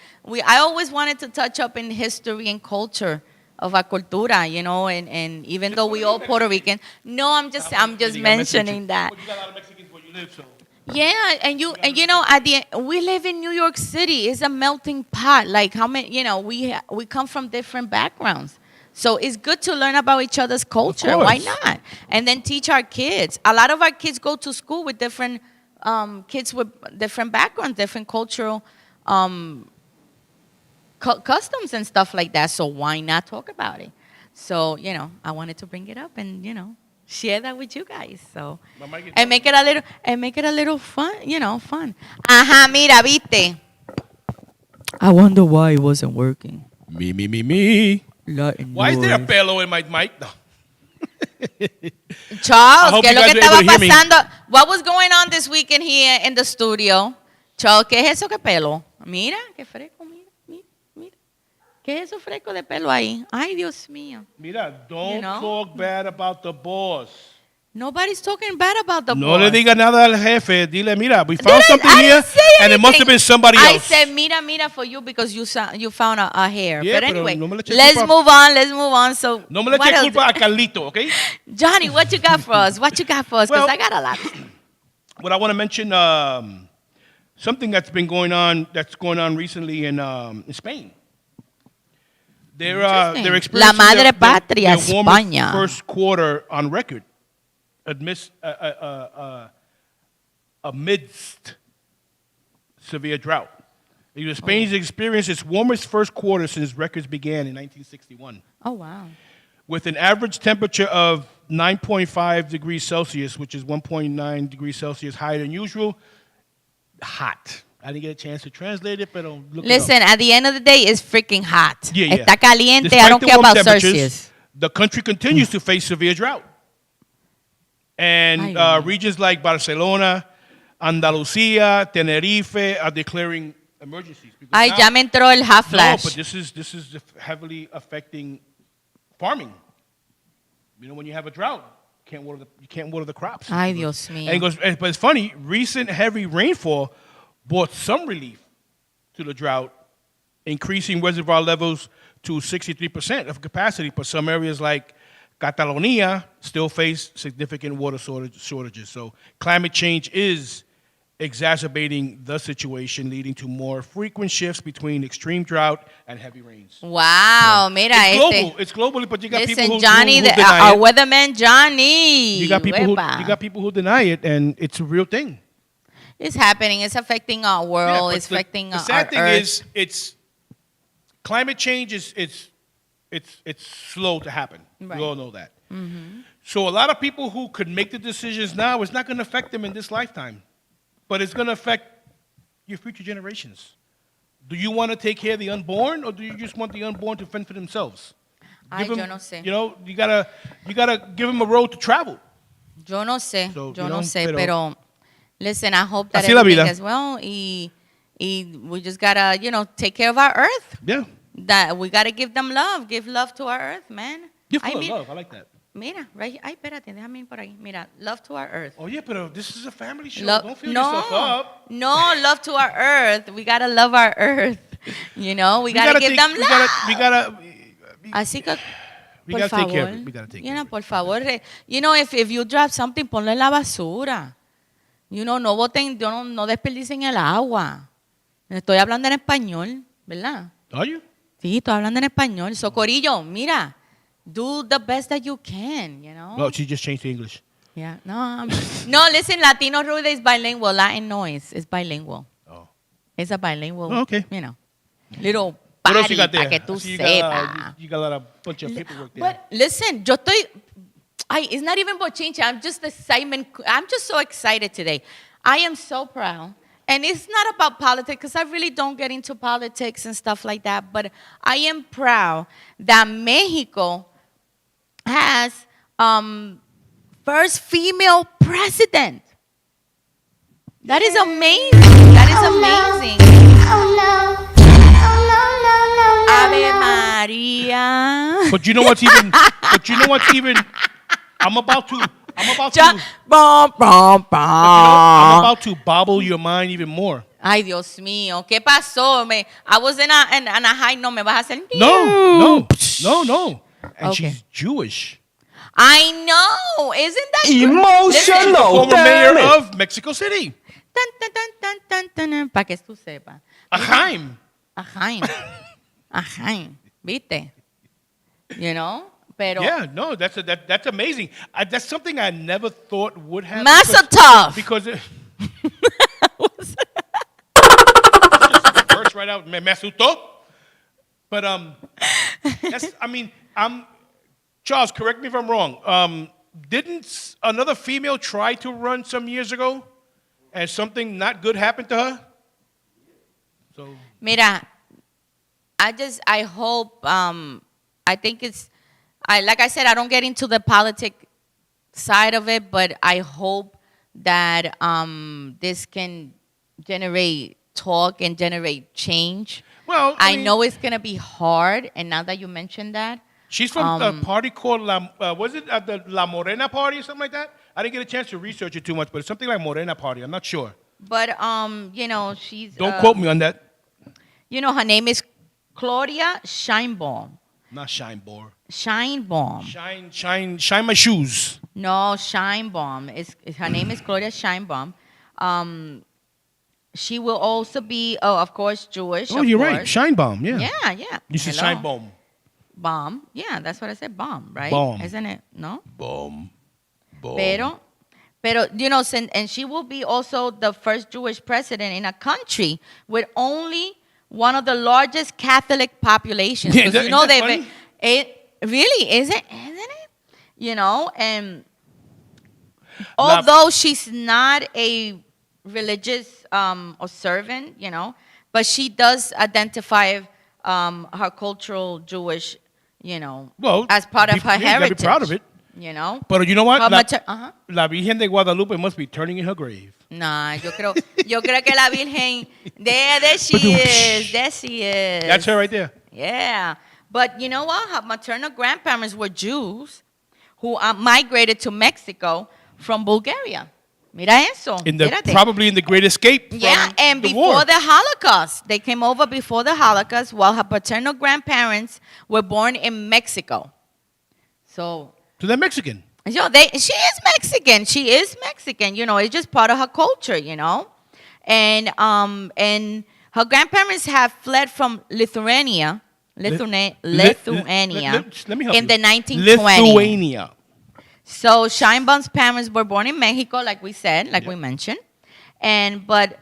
I always wanted to touch up in history and culture of our cultura, you know, and even though we all Puerto Rican. No, I'm just mentioning that. But you got a lot of Mexicans where you live, so. Yeah, and you know, at the end, we live in New York City. It's a melting pot. Like how many, you know, we come from different backgrounds. So it's good to learn about each other's culture. Why not? And then teach our kids. A lot of our kids go to school with different kids with different backgrounds, different cultural customs and stuff like that. So why not talk about it? So, you know, I wanted to bring it up and, you know, share that with you guys. So and make it a little fun, you know, fun. Ajá, mira, viste. I wonder why it wasn't working. Me. Latin Why is there a noise. pelo in my mic? No. Charles, hope ¿qué es you lo que guys were estaba able to hear me. pasando? What was going on this weekend here in the studio? Charles, ¿qué es eso que pelo? Mira, qué fresco, mira. ¿Qué es eso fresco de pelo ahí? Ay, Dios mío. Mira, don't You know? talk bad about the boss. Nobody's talking bad about the No boss. le diga nada al jefe. Dile, mira, we found Didn't- something I here, didn't say and it must have anything. been somebody I else. said, mira for you because you found a hair. Yeah, but pero anyway, no me le eche let's culpa. move on. So, No me le what eche else? culpa a Carlito, okay? Johnny, what you got for us? What you got for us? Because Well- I got a lot. What I want to mention, something that's going on recently in Spain. They're Interesting. experiencing La madre their patria, warmest España. first quarter on record, amidst severe drought. Spain's experienced its warmest first quarter since records began in 1961, Oh, wow. with an average temperature of 9.5 degrees Celsius, which is 1.9 degrees Celsius higher than usual. Hot. I didn't get a chance to translate it, but look it up. Listen, at the end of the day, it's freaking hot. Yeah. Está caliente. Despite I don't the care warm about temperatures, Celsius. the country continues to face severe drought. And Ay, regions like Barcelona, Andalucía, Tenerife are declaring emergencies. Because Ay, now- ya me entró el half No, flash. but this is heavily affecting farming. You know, when you have a drought, you can't water the crops. Ay, Dios mío. And it goes, but it's funny, recent heavy rainfall brought some relief to the drought, increasing reservoir levels to 63% of capacity, but some areas like Catalonia still face significant water shortages. So climate change is exacerbating the situation, leading to more frequent shifts between extreme drought and heavy rains. Wow, mira It's global. este. It's globally, but you got people Listen, who Johnny, who the, deny our it. weatherman Johnny. You got Wepa. people who deny it, and it's a real thing. It's happening. It's affecting our world. but It's affecting the our sad thing earth. is, it's climate change is it's slow to happen. Right. We all know that. So a lot of people who could make the decisions now, it's not going to affect them in this lifetime, but it's going to affect your future generations. Do you want to take care of the unborn, or do you just want the unborn to fend for themselves? Ay, Give yo 'em- no sé. You know, you gotta give them a road to travel. Yo no sé. So, Yo you no know, sé. pero- Pero listen, I hope that Así la everything vida. is well. Y we just gotta, you know, take care of our earth. Yeah. That we gotta give them love. Give love to our earth, man. You're Ay, full of mira, love. I like that. Mira, right here. Ay, espérate, déjame ir por ahí. Mira, love to our earth. Oh yeah, but this is a family show. Love, Don't feel yourself up. no, love to our earth. We gotta love our earth. You know, we gotta give them love. We gotta. Así que, We por gotta take favor, care of it. We gotta take you care know, of it. por favor, you know, if you drop something, ponlo en la basura. You know, no boten, no desperdicien el agua. Estoy hablando en español, ¿verdad? Are you? Sí, estoy hablando en español. Socorillo, mira, do the best that you can, you know? No, she just changed to English. Yeah, no, no, listen, Latino Rudio is bilingual. Latin no is. It's bilingual. Oh. It's a bilingual, Oh, okay. you know, little What else party you got there? para que tú I see sepas. you got a lot of bunch of paperwork there. But listen, yo estoy, it's not even bochinche. I'm just excitement. I'm just so excited today. I am so proud. And it's not about politics because I really don't get into politics and stuff like that. But I am proud that Mexico has first female president. That is amazing. That is amazing. Ave Maria. But you know what's even? I'm about to. Bom, bom, bom. I'm about to bobble your mind even more. Ay, Dios mío, ¿qué pasó? I was in a high note. ¿Me vas a hacer? No. And Okay. she's Jewish. I know. Isn't that Emotional. Former mayor of Mexico City. Para que tú sepas. Achaim. Ajaim. ¿Viste? You know? Pero Yeah, no, that's amazing. That's something I never thought would happen. Massa tough. Because burst right out, me asustó. But Charles, correct me if I'm wrong. Didn't another female try to run some years ago, and something not good happened to her? So Mira, I hope, I think like I said, I don't get into the politic side of it, but I hope that this can generate talk and generate change. Well, I know it's going to be hard, and now that you mentioned that. She's from a party called was it at the La Morena party or something like that? I didn't get a chance to research it too much, but it's something like Morena party. I'm not sure. But, she's... Don't quote me on that. Her name is Claudia Scheinbaum. Not Shine Bore. Scheinbaum. Shine my shoes. No, Scheinbaum. Her name is Claudia Scheinbaum. She will also be, of course, Jewish. Oh, you're right. Shine bomb, yeah. Yeah. You said shine bomb. Bomb. Yeah, that's what I said. Bomb, right? Bomb. Isn't it? No? Bomb. Pero, and she will be also the first Jewish president in a country with only one of the largest Catholic populations. Yeah, Because, isn't that funny? It really isn't it? And although she's not a religious observant, but she does identify her cultural Jewish, as part of her heritage. You gotta be proud of it. But you know what? La Virgen de Guadalupe must be turning in her grave. Nah, yo creo que la Virgen, there she is. That's her right there. Yeah. But you know what? Her maternal grandparents were Jews who migrated to Mexico from Bulgaria. Mira eso. Probably in the Great Escape. Yeah, and before the Holocaust. They came over before the Holocaust while her paternal grandparents were born in Mexico. So they're Mexican. She is Mexican. She is Mexican. It's just part of her culture, And her grandparents have fled from Lithuania. Let me help in the 1920s. Lithuania. So Scheinbaum's parents were born in Mexico, like we said, we mentioned. But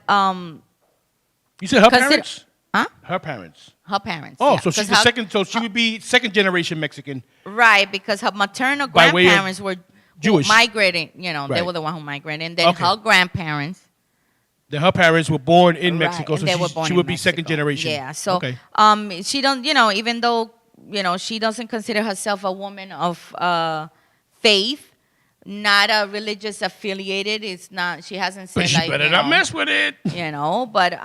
you said her parents? Huh? Her parents. Her parents. Oh, yeah. so she's the second. So she would be second generation Mexican. Right, because her maternal grandparents were Jewish, migrating. They Right. were the one who migrated, and then her grandparents. Then her parents were born in Right, Mexico, and so they were born she in would be Mexico. second generation. Yeah. So okay. She don't. Even though she doesn't consider herself a woman of faith. Not a religious affiliated. It's not. She hasn't said But she better not mess with it. But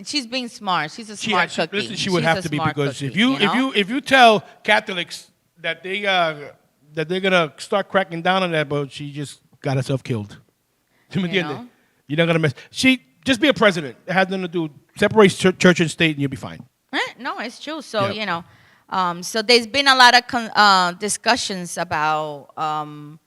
she's being smart. She's a smart cookie. Listen, she would have to be because cookie, if you tell Catholics that they're gonna start cracking down on that, but she just got herself killed. You're not gonna mess. She just be a president. It has nothing to do. Separate church and state, and you'll be fine. No, it's true. So so there's been a lot of discussions about.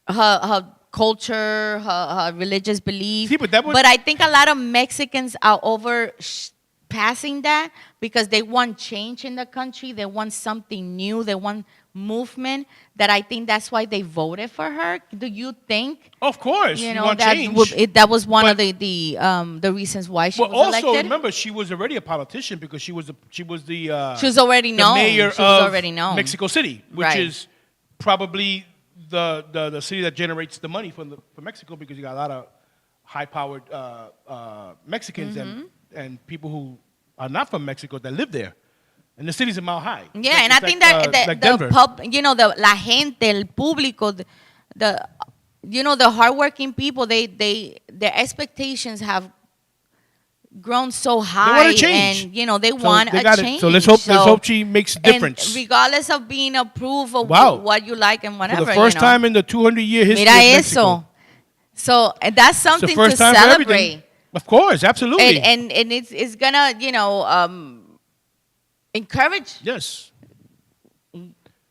Her culture, her religious belief. See, but I think a lot of Mexicans are passing that because they want change in the country. They want something new. They want movement. That I think that's why they voted for her. Do you think? Of course, you want change. That was one of the reasons why she was elected. Also, remember, she was already a politician because she was already known. The mayor she was already known. Mexico City, which is probably the city that generates the money for Mexico because you got a lot of high-powered Mexicans and people who are not from Mexico that live there. And the city's a mile high. Yeah, and I think that the la gente, el público, you know, the hardworking people, their expectations have grown so high. They want to change. And, you know, they So want they a got change. it. So let's hope she makes a difference. And regardless of being approved of Wow. what you like and whatever. For the first you know. time in the 200-year history Mira of eso. Mexico. So that's It's the something to first time for everything. celebrate. Of course, absolutely. And it's gonna, you know, encourage Yes.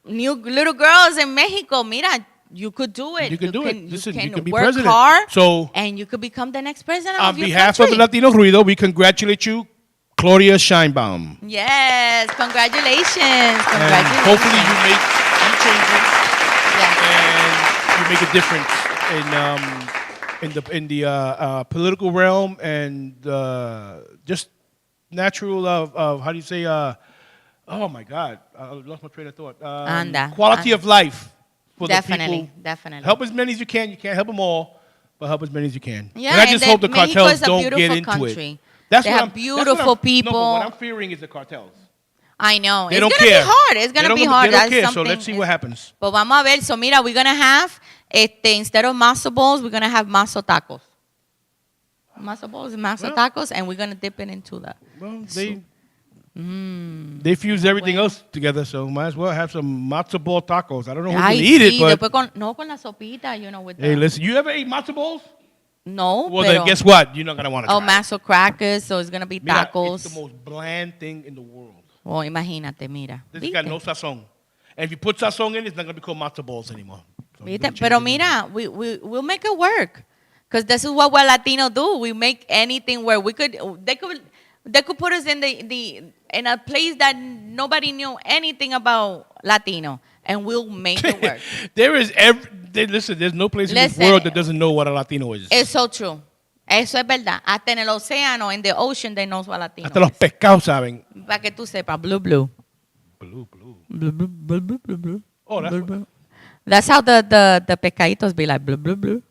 new little girls in Mexico. Mira, you could do it. You can do it. Listen, you can be work president. hard, So, and you could become the next president on of your behalf country. of the Latino Ruido, we congratulate you, Claudia Scheinbaum. Yes, congratulations. And hopefully you make some changes Yeah. and you make a difference in the political realm and just natural of how do you say oh my God, I lost my train of thought. Quality of life for the people. Definitely. Help as many as you can. You can't help them all, but help as many as you can. Yeah, and I just hope the Mexico cartels is a don't get beautiful into country. it. That's They what have beautiful people. No, but what I'm fearing is the cartels. I know. They It's don't gonna care. be hard. It's gonna be hard. They don't That's care. So something- let's see what happens. But vamos a ver. So mira, we're gonna have instead of mazo balls, we're gonna have mazo tacos. Mazo balls and mazo tacos, and we're gonna dip it into that. Well, they fuse everything else together, so might as well have some matzo ball tacos. I don't know who can eat it, but después con la sopita, you know, with hey, the, listen, you ever ate matzo balls? no, Well, pero, then guess what? You're not gonna want to. oh, mazo crackers, so it's gonna be Mira, tacos. it's the most bland thing in the world. Oh, imagínate, mira. This has got ¿Viste? no sazon, and if you put sazon in, it's not gonna be called matzo balls anymore. So we're ¿Viste? gonna change Pero it anyway. mira, we'll make it work. Because this is what we Latino do. We make anything where they could put us in a place that nobody knew anything about Latino, and we'll make it work. Listen, there's no place in Listen. this world that doesn't know what a Latino is. It's so true. Eso es verdad. Hasta en el océano, in the ocean, they know what Latino Hasta los is. pescados saben. Para que tú sepas, blue, blue. Blue, blue. Blue, blue, blue, blue, blue, blue. Oh, that's Blue, what- blue. That's how the pescaditos be like, blue, blue, blue.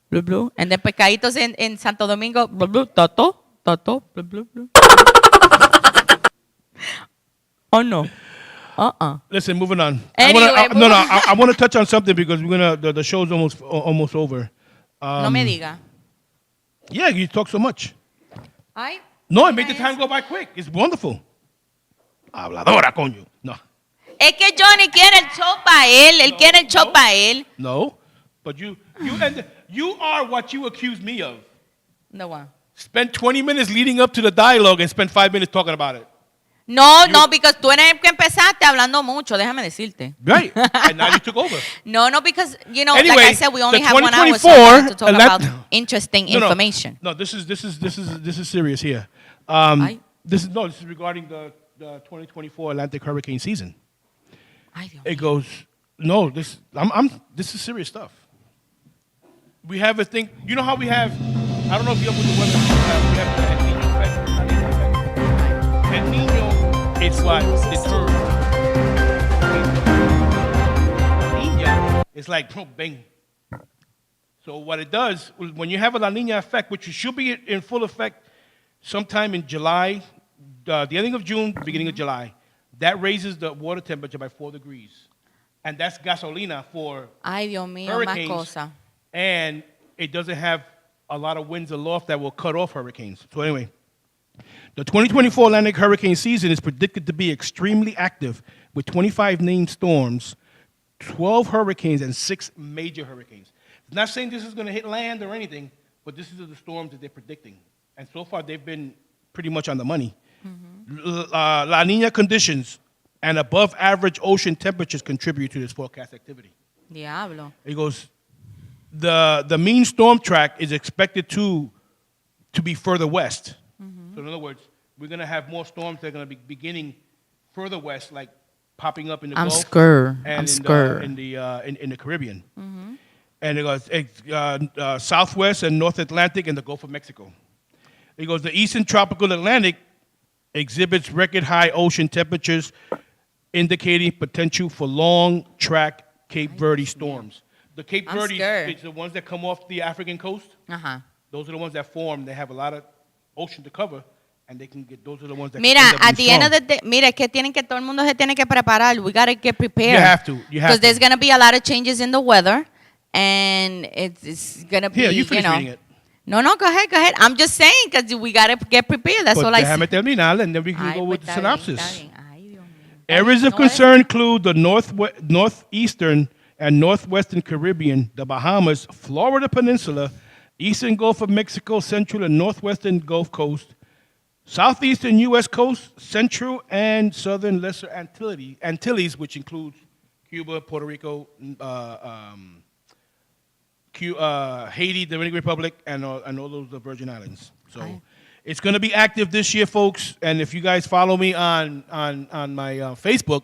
Blue, blue. And the pescaditos in Santo Domingo, blue, blue, toto, blue, blue, blue. Oh, no. Listen, moving on. Anyway, I want to touch on something because the show's almost over. No me diga. Yeah, you talk so much. Ay, No, it made the time go by quick. It's wonderful. Habladora, coño. No. es que Johnny quiere el show para él. Él quiere el show para él. No. But you are what you accuse me of. No, one. Spend 20 minutes leading up to the dialogue and spend 5 minutes talking about it. No, because tú eres el que empezaste hablando mucho, déjame decirte. Right. And now you took over. No, because, you know, Anyway, like I said, we only the have 1 hour 2024 to talk about interesting information. No, this is serious here. Ay. This is regarding the 2024 Atlantic hurricane season. Ay, Dios It mío. goes, this is serious stuff. We have a thing, you know how we have, I don't know if you're up with the weather, we have the El Nino effect. El Nino is what deters. La Nina is like, bang. So what it does, when you have a La Nina effect, which should be in full effect sometime in July, the ending of June, beginning of July, that raises the water temperature by 4 degrees. And that's gasolina for Ay, Dios mío, más hurricanes. cosa. And it doesn't have a lot of winds aloft that will cut off hurricanes. So anyway, the 2024 Atlantic hurricane season is predicted to be extremely active with 25 named storms, 12 hurricanes, and 6 major hurricanes. It's not saying this is going to hit land or anything, but this is the storms that they're predicting. And so far, they've been pretty much on the money. La Nina conditions and above average ocean temperatures contribute to this forecast activity. Diablo. It goes, the mean storm track is expected to be further west. So in other words, we're going to have more storms that are going to be beginning further west, like popping up in the Gulf scared. and I'm in scared. in the Caribbean. And it goes southwest and North Atlantic and the Gulf of Mexico. It goes, the eastern tropical Atlantic exhibits record high ocean temperatures, indicating potential for long track Cape Verde storms. The Cape I'm Verde scared. is the ones that come off the African coast. Ajá. Those are the ones that form. They have a lot of ocean to cover, and they can get. Those are the ones that. Mira, can end up at being the end of strong. the day, mira, es que tienen que todo el mundo se tiene que preparar. We gotta get prepared. You have to. You have Because to. there's gonna be a lot of changes in the weather, and it's gonna be, Here, you finish reading it. No, go ahead. I'm just saying because we gotta get prepared. That's all I say. Déjame terminar, and then we can go with the Está bien, synopsis. está bien. Ay, Dios mío. Areas of No, concern include the northeastern and northwestern Caribbean, the Bahamas, Florida Peninsula, eastern Gulf of Mexico, central and northwestern Gulf Coast, southeastern U.S. coast, central and southern Lesser Antilles, which includes Cuba, Puerto Rico, Haiti, Dominican Republic, and all those the Virgin Islands. So it's going to be active this year, folks. And if you guys follow me on my Facebook,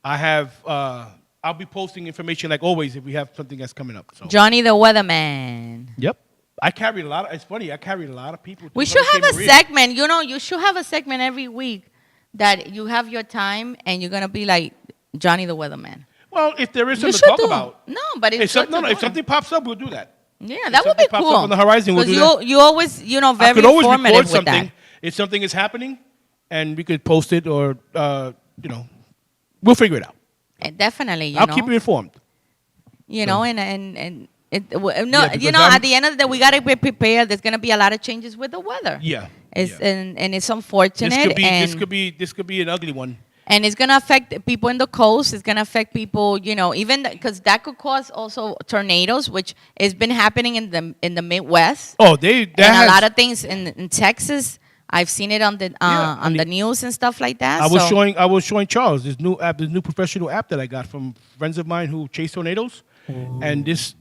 I have I'll be posting information like always if we have something that's coming up. So. Johnny the Weatherman. Yep. I carried a lot. It's funny. I carried a lot of people. We should have a segment. You should have a segment every week that you have your time and you're gonna be like Johnny the Weatherman. Well, if there is something to talk about. No, but if something pops up, we'll do that. Yeah, that would be cool. Pops up on the horizon, we'll do that. You always, very I could always informative record with something that. if something is happening, and we could post it or we'll figure it out. Definitely, I'll keep you informed. And at the end of the day, we gotta be prepared. There's gonna be a lot of changes with the weather. Yeah. And it's unfortunate. This could be an ugly one. And it's gonna affect people in the coast. It's gonna affect people, even because that could cause also tornadoes, which has been happening in the Midwest. Oh, a lot of things in Texas. I've seen it on the news and stuff like that. I was showing Charles this new professional app that I got from friends of mine who chase tornadoes, and this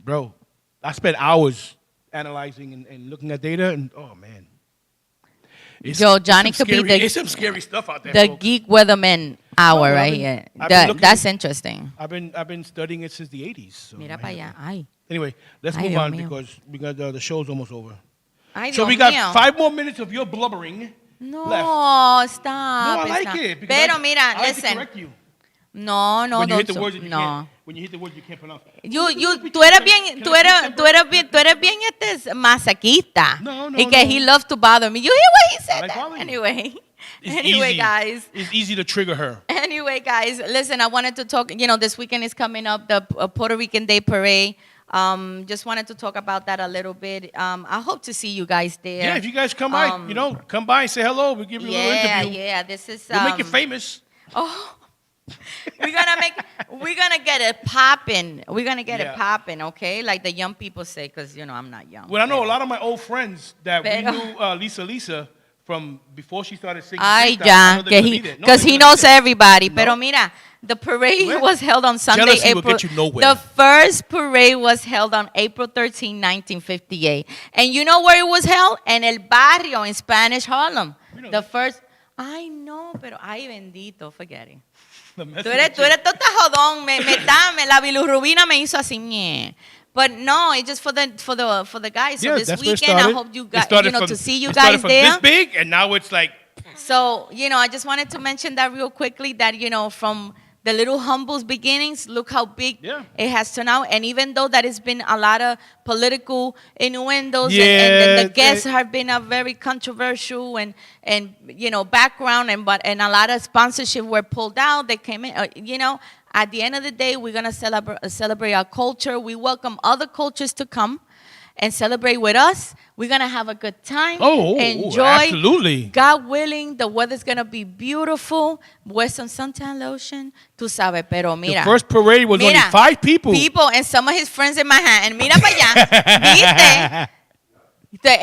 bro, I spent hours analyzing and looking at data, and oh man. Johnny could be it's some scary stuff out there. The folks. Geek Weatherman hour right here. That's interesting. I've been studying it since the 80s. So Mira para allá. Ay. Anyway, let's move on because we got the show's almost over. Ay, so we got 5 more minutes of your blubbering. No, left. stop. No, I like it. Pero mira, I listen. like to correct you. No, when you hit the don't. words, when you hit the words, you can't pronounce. Tú eres bien masoquista. No. Y que he loves to bother me. You hear what he said? Like Anyway. Easy. Guys. It's easy to trigger her. Anyway, guys, listen, I wanted to talk, this weekend is coming up, the Puerto Rican Day Parade. Just wanted to talk about that a little bit. I hope to see you guys there. Yeah, if you guys come by, come by and say hello. We'll give you a little interview. Yeah, this is... We'll make you famous. Oh... we're gonna get it popping. We're gonna get it popping, okay? Like the young people say, because I'm not young. Well, I know a lot of my old friends that we knew Lisa from before she started singing. Ay, ya, because he knows everybody. No. Pero mira, the parade was held on Sunday, Jealousy will get you nowhere. The first parade was held on April 13, 1958. And you know where it was held? En el barrio in Spanish Harlem. The first... Ay, no, pero ay, bendito, forget it. Tú eres todo jodón, la bilirrubina me hizo así, meh. But no, it's just for the guys. So this weekend, I hope you guys, to see you guys there. This big, and now it's like. So I just wanted to mention that real quickly. That from the little humble's beginnings, look how big it has turned out. And even though that has been a lot of political innuendos, and the guests have been a very controversial and background, and a lot of sponsorship were pulled out. They came in, At the end of the day, we're gonna celebrate our culture. We welcome other cultures to come and celebrate with us. We're going to have a good time. Enjoy. Absolutely. God willing, the weather's going to be beautiful. Wear some suntan lotion. Tú sabes, pero mira. The first parade was only 5 people. And some of his friends in Manhattan. Mira para allá. ¿Viste?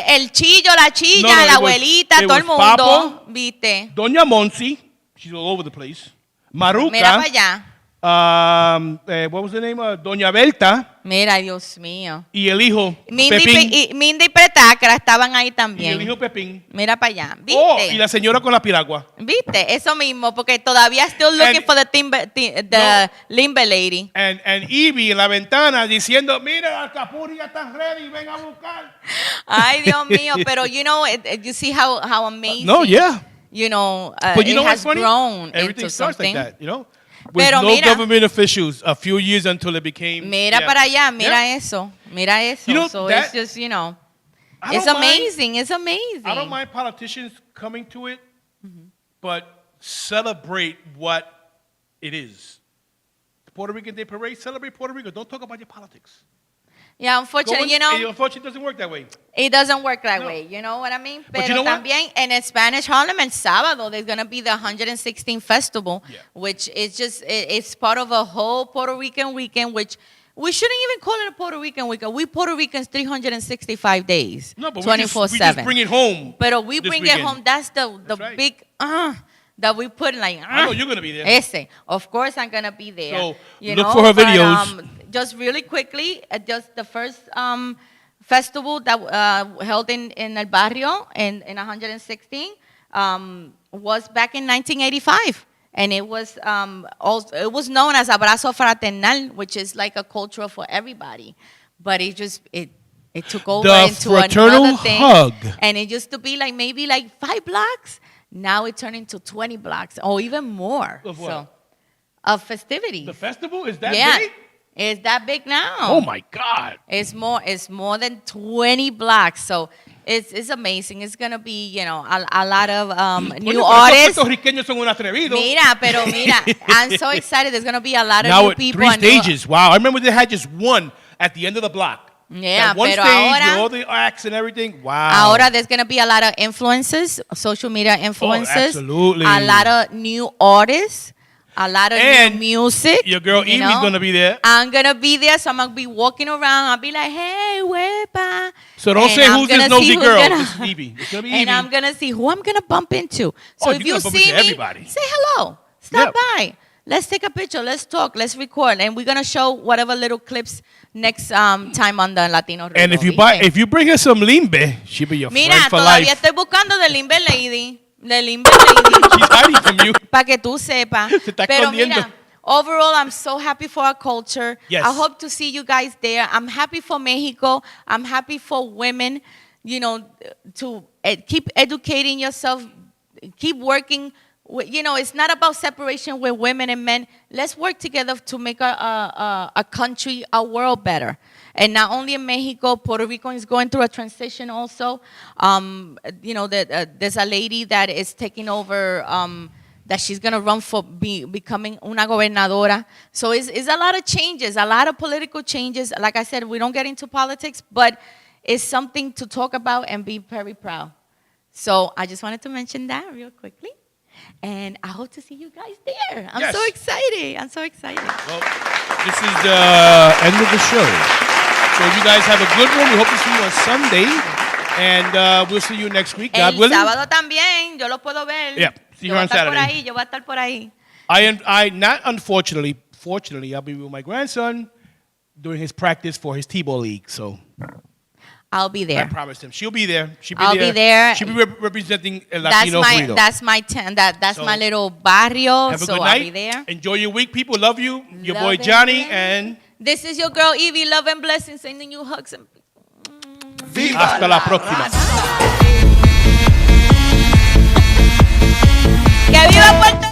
El chillo, la chilla, la abuelita, todo el mundo. Papo, ¿viste? Doña Monsi. She's all over the place. Maruca. Mira para allá. What was the name? Doña Belta. Mira, Dios mío. Y el hijo Pepín. Mindy y Pretácara estaban ahí también. Y el hijo Pepín. Mira para allá. ¿Viste? Y la señora con la piragua. ¿Viste? Eso mismo, porque todavía still looking for the limber lady. And Ivy en la ventana diciendo, mira, las capuras ya están ready, ven a buscar. Ay, Dios mío, pero you see how amazing. No, yeah. But it has grown into something. Like that, With pero no government officials, a few years until it became. Mira para allá, mira eso. So it's just, it's amazing. It's amazing. I don't mind politicians coming to it, but celebrate what it is. Puerto Rican Day Parade. Celebrate Puerto Rico. Don't talk about your politics. Yeah, unfortunately, Unfortunately, it doesn't work that way. It doesn't work that way. You know what I mean? But you know también en el Spanish Harlem el sábado, there's going to be the 116th Festival, which is just, it's part of a whole Puerto Rican weekend, which we shouldn't even call it a Puerto Rican weekend. We Puerto Ricans 365 days, no, but 24/7. We just bring it home. But we bring it home. That's the right. big that we put like. I know you're gonna be there. Of course, I'm gonna be there. So look for her videos. But, just really quickly, just the first festival that held in El Barrio in 116 was back in 1985. And it was also, it was known as Abrazo Fraternal, which is like a culture for everybody. But it took over into another thing. Hug. And it used to be like maybe like 5 blocks. Now it turned into 20 blocks or even more. Of what? Of festivities. The festival is that big? It's that big now. Oh my God! It's more than 20 blocks. So it's amazing. It's gonna be a lot of new artists. Puertorriqueños son un atrevido. Mira, I'm so excited. There's gonna be a lot of now new people. 3 stages. Wow! I remember they had just one at the end of the block. Yeah, one pero stage ahora, with all the acts and everything. Wow. Ahora there's gonna be a lot of influencers, social media influencers. Oh, absolutely. A lot of new artists. A lot of new music. Your girl Evie's going to be there. I'm going to be there, so I'm going to be walking around. I'll be like, hey, wepa. So don't say who's this nosy girl. This is Evie. It's going to be Evie. And I'm going to see who I'm going to bump into. So if you see me, say hello. Stop by. Let's take a picture. Let's talk. Let's record. And we're going to show whatever little clips next time on the Latino Rudio. And if you bring her some limbe, she'll be your friend for life. Mira, todavía estoy buscando de limbe lady. De limbe lady. She's hiding from you. Para que tú sepas. Se está escondiendo. Mira, overall, I'm so happy for our culture. Yes. I hope to see you guys there. I'm happy for Mexico. I'm happy for women, to keep educating yourself, keep working. It's not about separation with women and men. Let's work together to make a country, a world better. And not only in Mexico, Puerto Rico is going through a transition also. There's a lady that is taking over, that she's going to run for becoming una gobernadora. So it's a lot of changes, a lot of political changes. Like I said, we don't get into politics, but it's something to talk about and be very proud. So I just wanted to mention that real quickly. And I hope to see you guys there. I'm so excited. Well, this is the end of the show. So you guys have a good one. We hope to see you on Sunday. And we'll see you next week, God willing. El sábado también. Yo lo puedo ver. Yeah. See you on Saturday. Yo voy a estar por ahí. Fortunately, I'll be with my grandson doing his practice for his T-ball league. So I'll be there. I promised him. She'll be there. I'll be there. She'll be representing El Latino Rudio. That's my little barrio. Have a so good night. I'll be there. Enjoy your week, people. Love you. Your boy Johnny and this is your girl Evie. Love and blessings. Sending you hugs and hasta la próxima. ¡Que viva Puerto!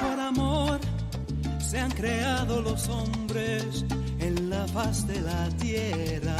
Por amor se han creado los hombres en la faz de la tierra.